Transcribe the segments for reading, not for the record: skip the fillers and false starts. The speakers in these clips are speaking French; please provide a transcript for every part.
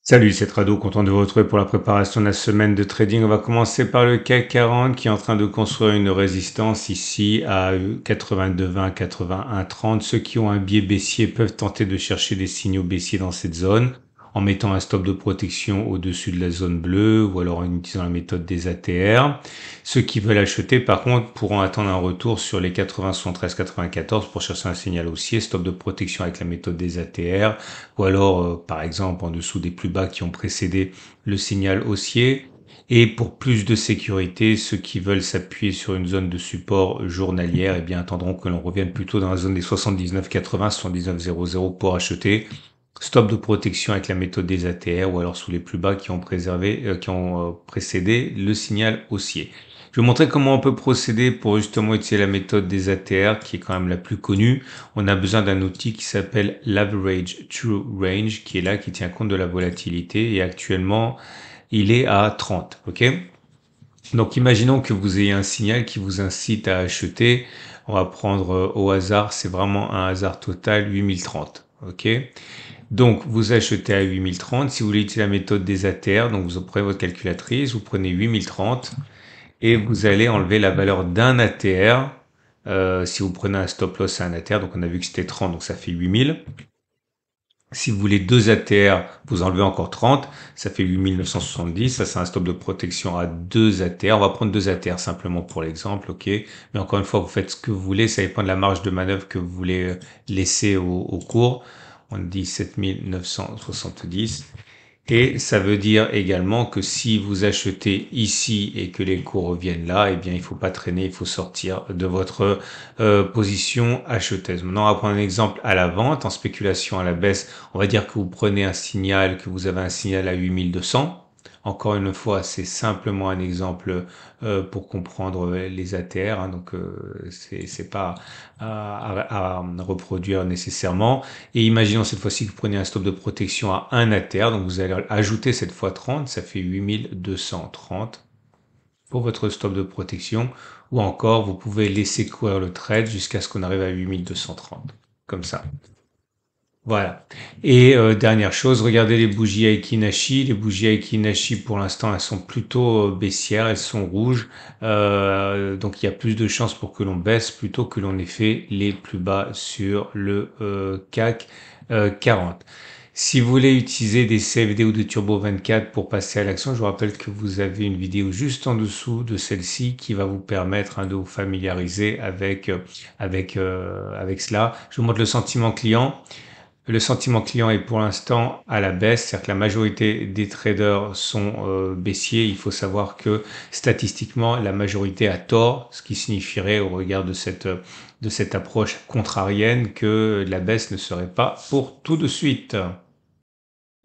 Salut, c'est Trado, content de vous retrouver pour la préparation de la semaine de trading. On va commencer par le CAC 40 qui est en train de construire une résistance ici à 82,20, 81,30. Ceux qui ont un biais baissier peuvent tenter de chercher des signaux baissiers dans cette zone en mettant un stop de protection au-dessus de la zone bleue ou alors en utilisant la méthode des ATR. Ceux qui veulent acheter, par contre, pourront attendre un retour sur les 80, 73, 94 pour chercher un signal haussier, stop de protection avec la méthode des ATR ou alors, par exemple, en dessous des plus bas qui ont précédé le signal haussier. Et pour plus de sécurité, ceux qui veulent s'appuyer sur une zone de support journalière, eh bien, attendront que l'on revienne plutôt dans la zone des 79,80, 79,00 pour acheter. Stop de protection avec la méthode des ATR ou alors sous les plus bas qui ont précédé le signal haussier. Je vais vous montrer comment on peut procéder pour justement utiliser la méthode des ATR qui est quand même la plus connue. On a besoin d'un outil qui s'appelle l'Average True Range qui est là, qui tient compte de la volatilité et actuellement il est à 30. Ok. Donc imaginons que vous ayez un signal qui vous incite à acheter. On va prendre au hasard, c'est vraiment un hasard total, 8030. Ok. Donc, vous achetez à 8030. Si vous voulez utiliser la méthode des ATR, donc vous prenez votre calculatrice, vous prenez 8030 et vous allez enlever la valeur d'un ATR. Si vous prenez un stop loss à un ATR, donc on a vu que c'était 30, donc ça fait 8000. Si vous voulez deux ATR, vous enlevez encore 30, ça fait 8970. Ça, c'est un stop de protection à deux ATR. On va prendre deux ATR simplement pour l'exemple, ok. Mais encore une fois, vous faites ce que vous voulez. Ça dépend de la marge de manœuvre que vous voulez laisser au cours. On dit 7970. Et ça veut dire également que si vous achetez ici et que les cours reviennent là, eh bien, il faut pas traîner, il faut sortir de votre position acheteuse. Maintenant, on va prendre un exemple à la vente, en spéculation à la baisse. On va dire que vous prenez un signal, que vous avez un signal à 8200. Encore une fois, c'est simplement un exemple pour comprendre les ATR, hein, donc c'est pas à reproduire nécessairement. Et imaginons cette fois-ci que vous prenez un stop de protection à 1 ATR, donc vous allez ajouter cette fois 30, ça fait 8230 pour votre stop de protection, ou encore vous pouvez laisser courir le trade jusqu'à ce qu'on arrive à 8230, comme ça. Voilà. Et dernière chose, regardez les bougies Aiki-Nashi. Les bougies Aiki-Nashi, pour l'instant, elles sont plutôt baissières, elles sont rouges. Donc il y a plus de chances pour que l'on baisse plutôt que l'on ait fait les plus bas sur le CAC 40. Si vous voulez utiliser des CFD ou des Turbo 24 pour passer à l'action, je vous rappelle que vous avez une vidéo juste en dessous de celle-ci qui va vous permettre de vous familiariser avec cela. Je vous montre le sentiment client. Le sentiment client est pour l'instant à la baisse, c'est-à-dire que la majorité des traders sont baissiers. Il faut savoir que statistiquement, la majorité a tort, ce qui signifierait au regard de cette approche contrarienne que la baisse ne serait pas pour tout de suite.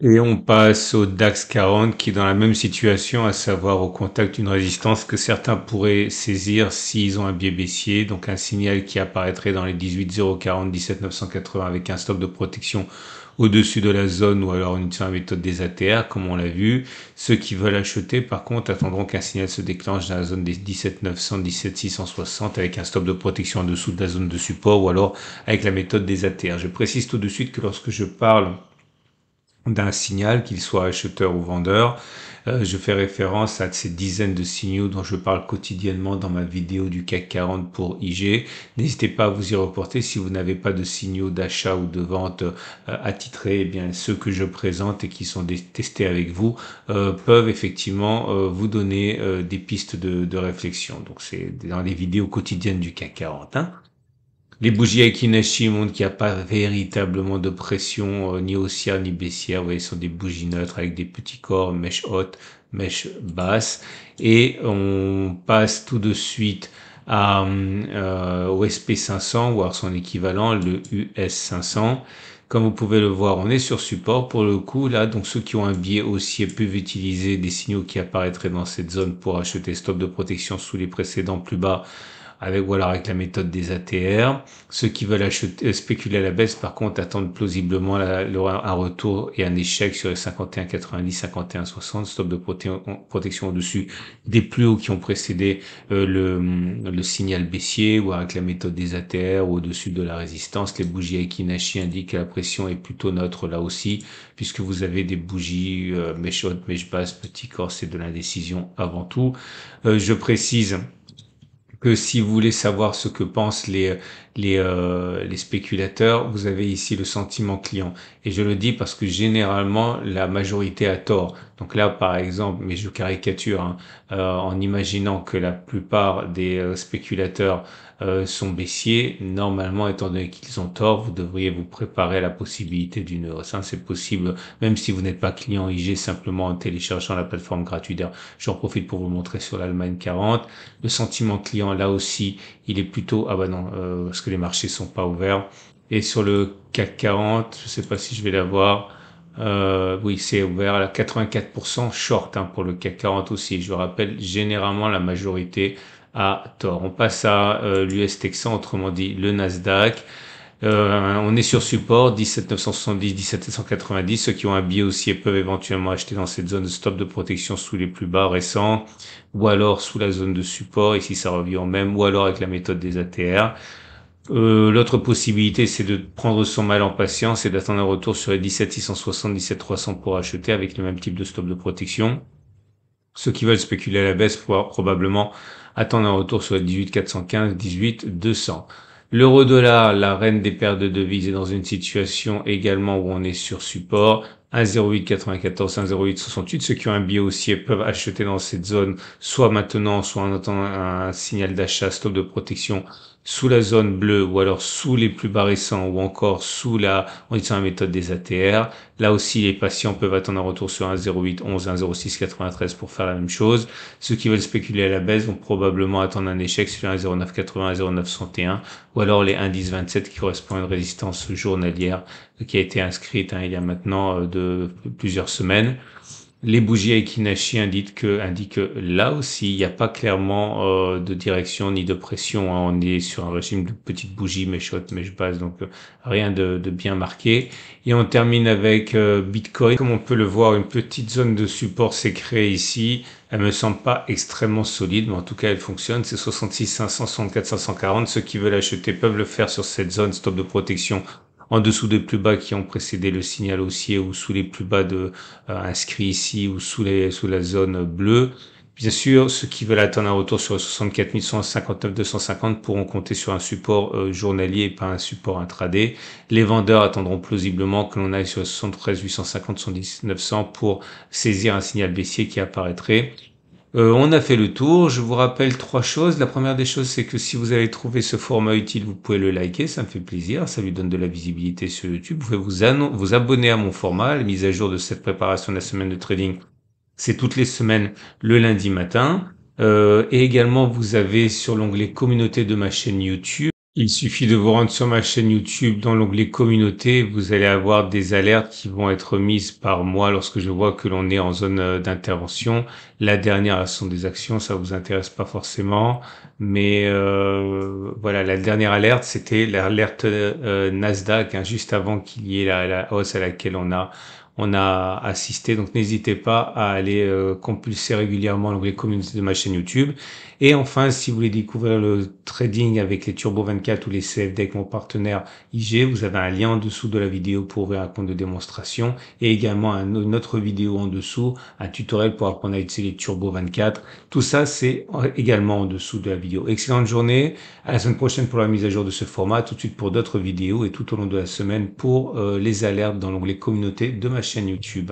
Et on passe au DAX 40 qui est dans la même situation, à savoir au contact d'une résistance que certains pourraient saisir s'ils ont un biais baissier, donc un signal qui apparaîtrait dans les 18,040, 17,980 avec un stop de protection au-dessus de la zone ou alors une méthode des ATR comme on l'a vu. Ceux qui veulent acheter par contre attendront qu'un signal se déclenche dans la zone des 17,900, 17,660 avec un stop de protection en dessous de la zone de support ou alors avec la méthode des ATR. Je précise tout de suite que lorsque je parle d'un signal, qu'il soit acheteur ou vendeur. Je fais référence à ces dizaines de signaux dont je parle quotidiennement dans ma vidéo du CAC 40 pour IG. N'hésitez pas à vous y reporter si vous n'avez pas de signaux d'achat ou de vente attitrés. Eh bien, ceux que je présente et qui sont testés avec vous peuvent effectivement vous donner des pistes de réflexion. Donc, c'est dans les vidéos quotidiennes du CAC 40. Hein. Les bougies Akinashi montrent qu'il n'y a pas véritablement de pression ni haussière ni baissière. Vous voyez, ce sont des bougies neutres avec des petits corps, mèche haute, mèche basse. Et on passe tout de suite au SP500 ou à son équivalent, le US500. Comme vous pouvez le voir, on est sur support pour le coup. Là, donc ceux qui ont un biais haussier peuvent utiliser des signaux qui apparaîtraient dans cette zone pour acheter stop de protection sous les précédents plus bas avec, ou alors avec la méthode des ATR. Ceux qui veulent spéculer à la baisse, par contre, attendent plausiblement un retour et un échec sur les 51,90, 51,60, stop de protection au-dessus des plus hauts qui ont précédé le signal baissier, ou avec la méthode des ATR, ou au-dessus de la résistance. Les bougies Aiki-Nashi indiquent que la pression est plutôt neutre là aussi, puisque vous avez des bougies mèche haute, mèche basse, petit corps, c'est de l'indécision avant tout. Je précise que si vous voulez savoir ce que pensent les spéculateurs, vous avez ici le sentiment client. Et je le dis parce que généralement, la majorité a tort. Donc là, par exemple, mais je caricature, hein, en imaginant que la plupart des spéculateurs sont baissiers, normalement, étant donné qu'ils ont tort, vous devriez vous préparer à la possibilité d'une hausse. Hein. C'est possible, même si vous n'êtes pas client IG, simplement en téléchargeant la plateforme gratuite. J'en profite pour vous montrer sur l'Allemagne 40. Le sentiment client, là aussi, il est plutôt... Ah bah non, parce que les marchés sont pas ouverts. Et sur le CAC 40, je sais pas si je vais l'avoir. Oui, c'est ouvert à 84% short, hein, pour le CAC 40 aussi. Je rappelle, généralement, la majorité a tort. On passe à l'US Texan, autrement dit le Nasdaq. On est sur support 17 970, 17 790. Ceux qui ont un biais haussier peuvent éventuellement acheter dans cette zone de stop de protection sous les plus bas récents, ou alors sous la zone de support, ici ça revient au même, ou alors avec la méthode des ATR. L'autre possibilité, c'est de prendre son mal en patience et d'attendre un retour sur les 17 660, 17 300 pour acheter avec le même type de stop de protection. Ceux qui veulent spéculer à la baisse pourront probablement attendre un retour sur les 18 415, 18 200. L'euro-dollar, la reine des paires de devises, est dans une situation également où on est sur support. 1,0894, 1,0868. Ceux qui ont un biais haussier peuvent acheter dans cette zone, soit maintenant, soit en attendant un signal d'achat, stop de protection, sous la zone bleue, ou alors sous les plus bas récents, ou encore sous la méthode des ATR. Là aussi, les patients peuvent attendre un retour sur 1,0811, 1,0693 pour faire la même chose. Ceux qui veulent spéculer à la baisse vont probablement attendre un échec sur 1,0980, 1,0961, ou alors les indices 27 qui correspondent à une résistance journalière qui a été inscrite, hein, il y a maintenant de plusieurs semaines. Les bougies Aiki-Nashi indiquent que là aussi, il n'y a pas clairement de direction ni de pression. Hein. On est sur un régime de petites bougies, mèche haute, mèche basse, donc rien de bien marqué. Et on termine avec Bitcoin. Comme on peut le voir, une petite zone de support s'est créée ici. Elle me semble pas extrêmement solide, mais en tout cas, elle fonctionne. C'est 66 500, 64 540. Ceux qui veulent acheter peuvent le faire sur cette zone stop de protection en dessous des plus bas qui ont précédé le signal haussier, ou sous les plus bas inscrits ici, ou sous la zone bleue. Bien sûr, ceux qui veulent attendre un retour sur 64 159 250 pourront compter sur un support journalier et pas un support intraday. Les vendeurs attendront plausiblement que l'on aille sur 73 850, 79 900 pour saisir un signal baissier qui apparaîtrait. On a fait le tour. Je vous rappelle 3 choses. La première des choses, c'est que si vous avez trouvé ce format utile, vous pouvez le liker, ça me fait plaisir, ça lui donne de la visibilité sur YouTube. Vous pouvez vous abonner à mon format. La mise à jour de cette préparation de la semaine de trading, c'est toutes les semaines le lundi matin. Et également, vous avez sur l'onglet communauté de ma chaîne YouTube. Il suffit de vous rendre sur ma chaîne YouTube dans l'onglet communauté. Vous allez avoir des alertes qui vont être mises par moi lorsque je vois que l'on est en zone d'intervention. La dernière, ce sont des actions, ça vous intéresse pas forcément. Mais voilà, la dernière alerte, c'était l'alerte Nasdaq, hein, juste avant qu'il y ait la hausse à laquelle on a assisté. Donc n'hésitez pas à aller compulser régulièrement l'onglet communauté de ma chaîne YouTube. Et enfin, si vous voulez découvrir le trading avec les Turbo 24 ou les CFD avec mon partenaire IG, vous avez un lien en dessous de la vidéo pour ouvrir un compte de démonstration, et également une autre vidéo en dessous, un tutoriel pour apprendre à utiliser les Turbo 24. Tout ça, c'est également en dessous de la vidéo. Excellente journée. À la semaine prochaine pour la mise à jour de ce format, tout de suite pour d'autres vidéos, et tout au long de la semaine pour les alertes dans l'onglet communauté de ma chaîne YouTube.